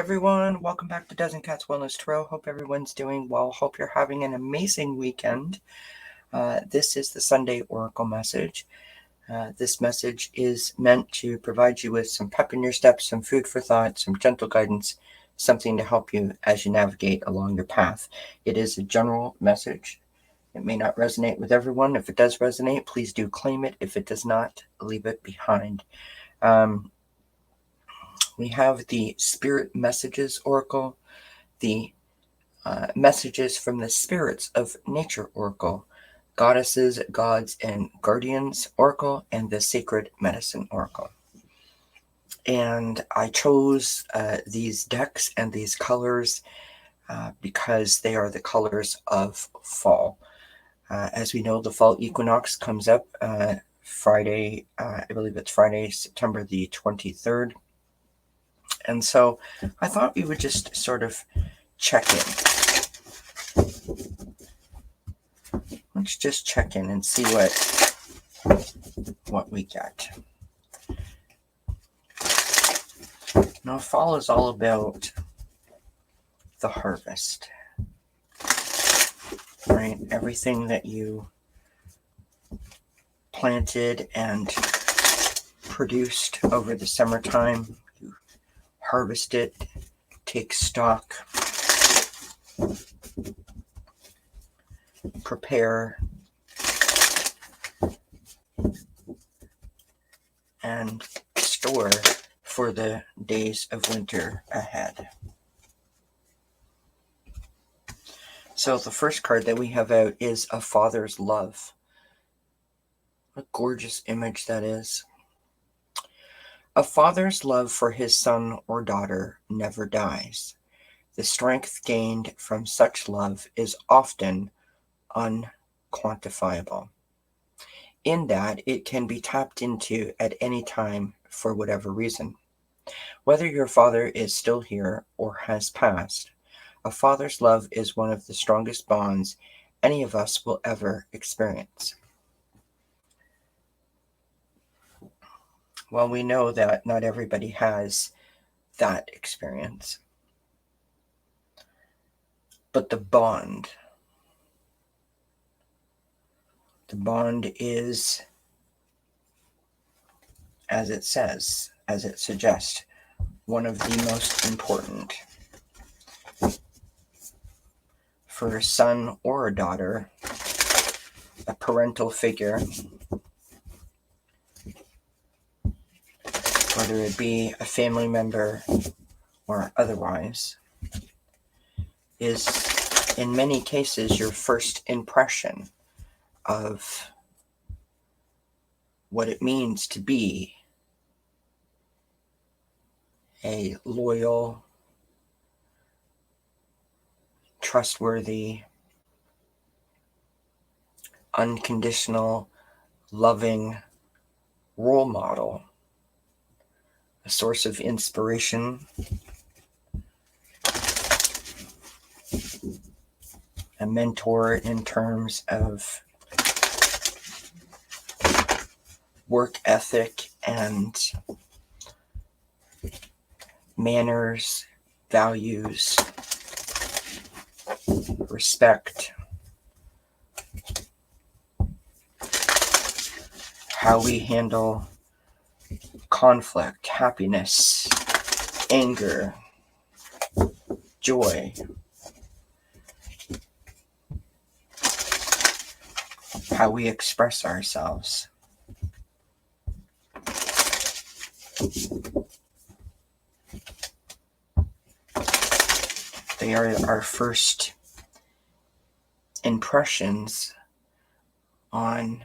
everyone, welcome back to Dozen Cats Wellness Tarot. Hope everyone's doing well. Hope you're having an amazing weekend. This is the Sunday Oracle message. This message is meant to provide you with some pep in your steps, some food for thought, some gentle guidance, something to help you as you navigate along your path. It is a general message. It may not resonate with everyone. If it does resonate, please do claim it. If it does not, leave it behind. We have the Spirit Messages Oracle, the Messages from the Spirits of Nature Oracle, Goddesses, Gods, and Guardians Oracle, and the Sacred Medicine Oracle. And I chose these decks and these colors because they are the colors of fall. As we know, the fall equinox comes up Friday, I believe it's Friday, September the 23rd. And so I thought we would just sort of check in. Let's just check in and see what we get. Now, fall is all about the harvest, right? Everything that you planted and produced over the summertime, you harvest it, take stock, prepare, and store for the days of winter ahead. So the first card that we have out is A Father's Love. What a gorgeous image that is. A father's love for his son or daughter never dies. The strength gained from such love is often unquantifiable, in that it can be tapped into at any time for whatever reason. Whether your father is still here or has passed, a father's love is one of the strongest bonds any of us will ever experience. Well, we know that not everybody has that experience. But the bond is, as it says, as it suggests, one of the most important. For a son or a daughter, a parental figure, whether it be a family member or otherwise, is in many cases your first impression of what it means to be a loyal, trustworthy, unconditional, loving role model, a source of inspiration, a mentor in terms of work ethic and manners, values, respect, how we handle conflict, happiness, anger, joy, how we express ourselves. They are our first impressions on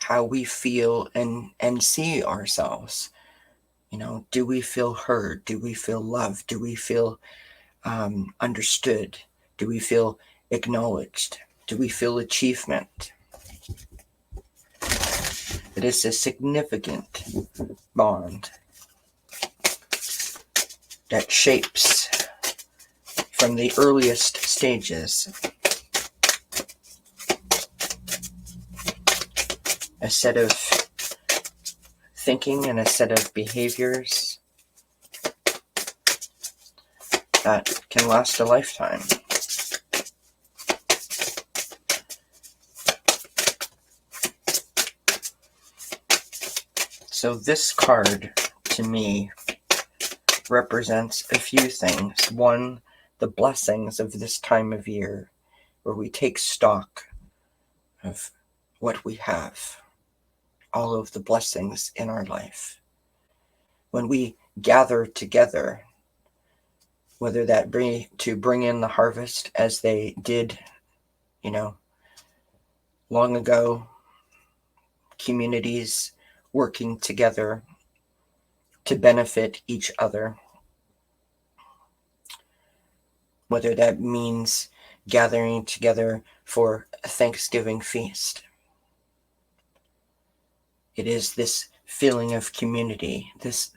how we feel and see ourselves. You know, do we feel heard? Do we feel loved? Do we feel understood? Do we feel acknowledged? Do we feel achievement? It is a significant bond that shapes from the earliest stages a set of thinking and a set of behaviors that can last a lifetime. So this card, to me, represents a few things. One, the blessings of this time of year, where we take stock of what we have, all of the blessings in our life. When we gather together, whether that be to bring in the harvest as they did, long ago, communities working together to benefit each other, whether that means gathering together for a Thanksgiving feast. It is this feeling of community, this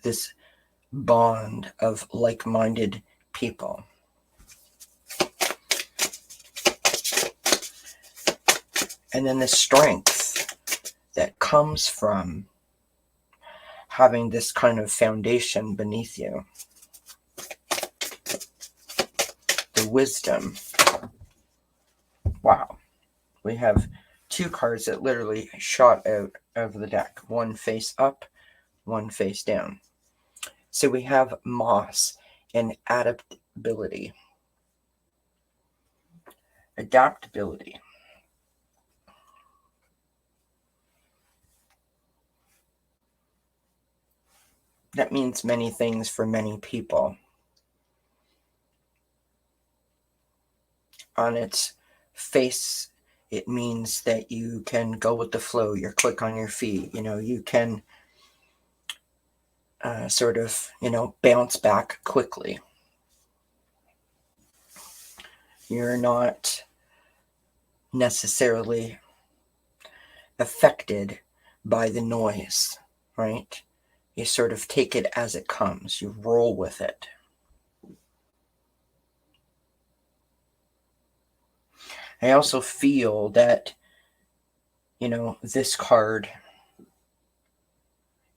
bond of like-minded people. And then the strength that comes from having this kind of foundation beneath you. The wisdom. Wow. We have two cards that literally shot out of the deck. One face up, one face down. So we have moss and adaptability. Adaptability. That means many things for many people. On its face, it means that you can go with the flow. You're quick on your feet. You can bounce back quickly. You're not necessarily affected by the noise, right? You sort of take it as it comes. You roll with it. I also feel that, this card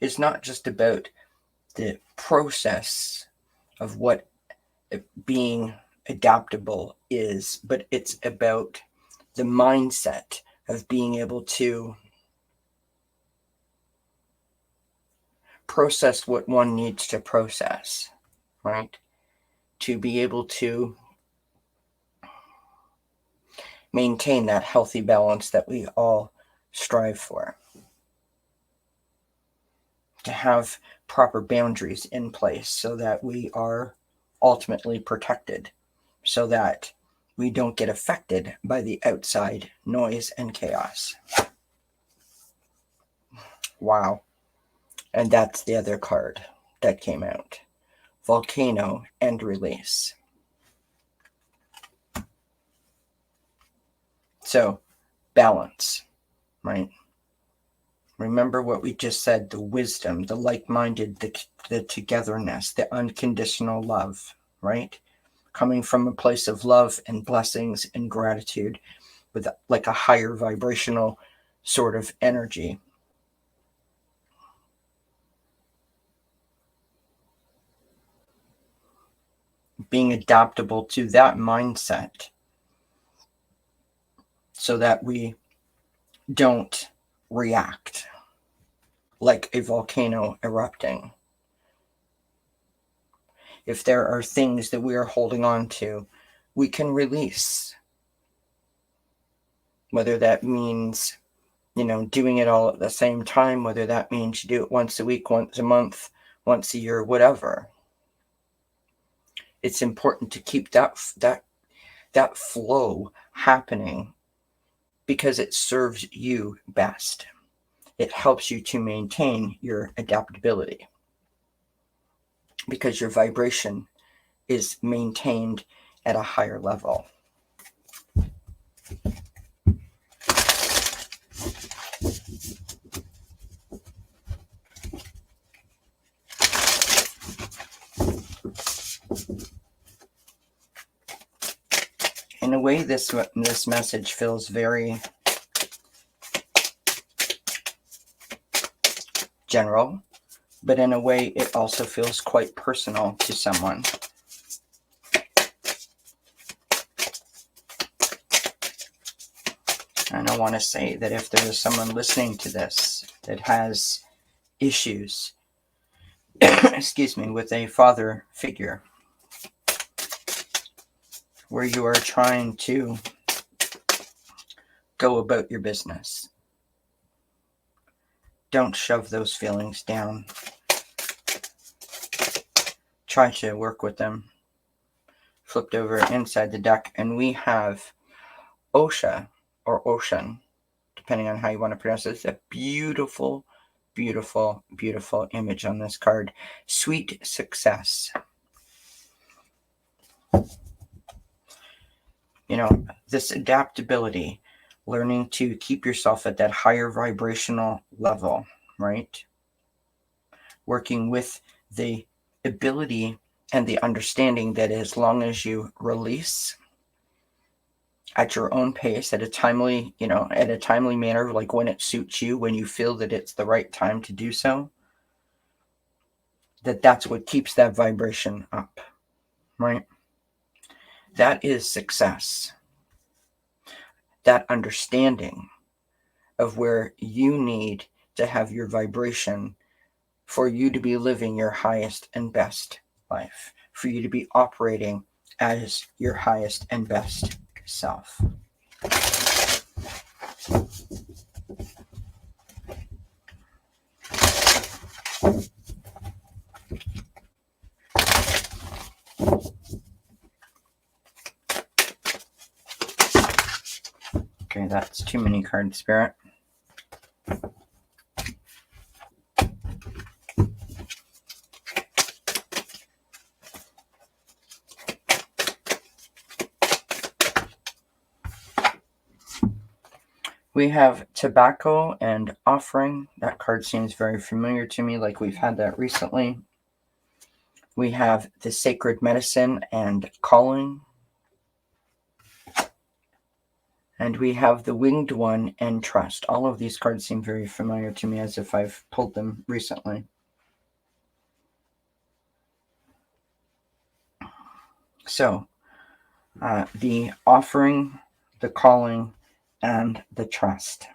is not just about the process of what being adaptable is, but it's about the mindset of being able to process what one needs to process, right? To be able to maintain that healthy balance that we all strive for. To have proper boundaries in place so that we are ultimately protected, so that we don't get affected by the outside noise and chaos. Wow. And that's the other card that came out. Volcano and release. So, balance, right? Remember what we just said, the wisdom, the like-minded, the togetherness, the unconditional love, right? Coming from a place of love and blessings and gratitude with like a higher vibrational sort of energy. Being adaptable to that mindset so that we don't react like a volcano erupting. If there are things that we are holding on to, we can release. Whether that means, doing it all at the same time, whether that means you do it once a week, once a month, once a year, whatever. It's important to keep that flow happening because it serves you best. It helps you to maintain your adaptability because your vibration is maintained at a higher level. In a way, this message feels very general, but in a way it also feels quite personal to someone. And I want to say that if there is someone listening to this that has issues, excuse me, with a father figure, where you are trying to go about your business, don't shove those feelings down. Try to work with them. Flipped over inside the deck, and we have Osha, or Ocean, depending on how you want to pronounce it. It's a beautiful, beautiful, beautiful image on this card. Sweet success. You know, this adaptability, learning to keep yourself at that higher vibrational level, right? Working with the ability and the understanding that as long as you release at your own pace, at a timely, at a timely manner, like when it suits you, when you feel that it's the right time to do so, that's what keeps that vibration up, right? That is success. That understanding of where you need to have your vibration for you to be living your highest and best life, for you to be operating as your highest and best self. Okay, that's too many cards, Spirit. We have tobacco and offering. That card seems very familiar to me, like we've had that recently. We have the sacred medicine and calling. And we have the winged one and trust. All of these cards seem very familiar to me, as if I've pulled them recently. So, the offering, the calling, and the trust.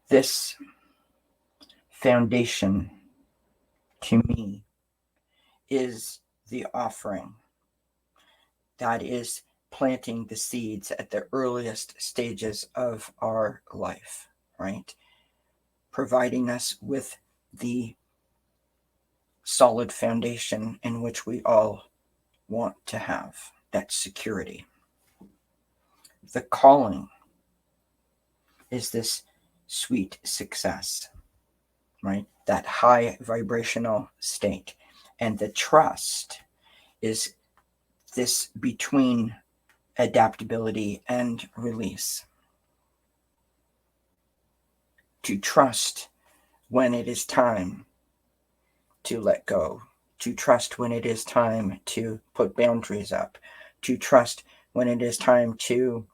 This foundation, to me, is the offering. That is planting the seeds at the earliest stages of our life, right? Providing us with the solid foundation in which we all want to have, that security. The calling is this sweet success, right? That high vibrational state. And the trust is this between adaptability and release. To trust when it is time to let go, to trust when it is time to put boundaries up, to trust when it is time to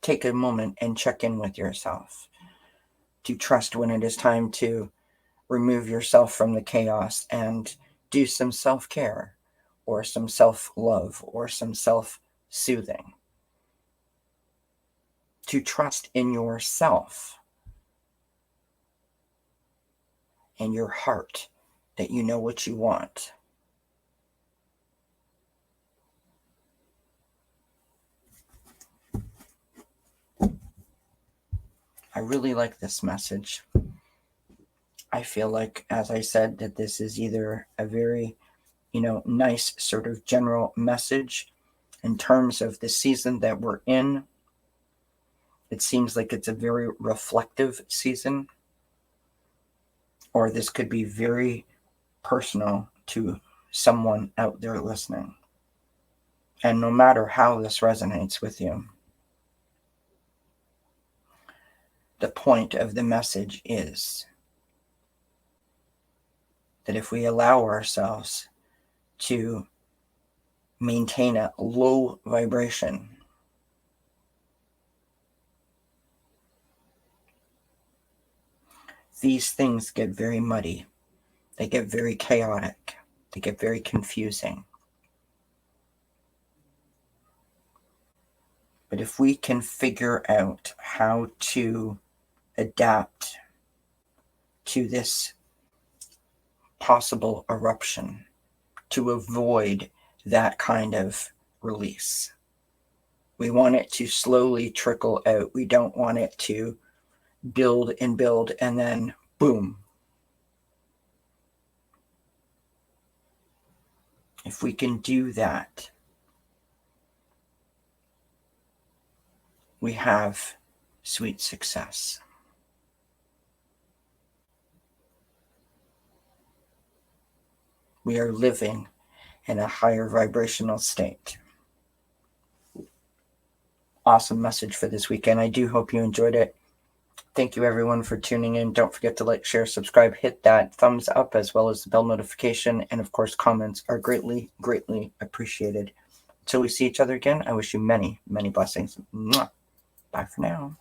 take a moment and check in with yourself, to trust when it is time to remove yourself from the chaos and do some self-care or some self-love or some self-soothing. To trust in yourself and your heart that you know what you want. I really like this message. I feel like, as I said, that this is either a very, nice sort of general message in terms of the season that we're in. It seems like it's a very reflective season, or this could be very personal to someone out there listening. And no matter how this resonates with you, the point of the message is that if we allow ourselves to maintain a low vibration, these things get very muddy. They get very chaotic. They get very confusing. But if we can figure out how to adapt to this possible eruption, to avoid that kind of release. We want it to slowly trickle out. We don't want it to build and build and then boom. If we can do that, we have sweet success. We are living in a higher vibrational state. Awesome message for this weekend. I do hope you enjoyed it. Thank you everyone for tuning in. Don't forget to like, share, subscribe, hit that thumbs up as well as the bell notification. And of course, comments are greatly, greatly appreciated. Until we see each other again, I wish you many, many blessings. Mwah. Bye for now.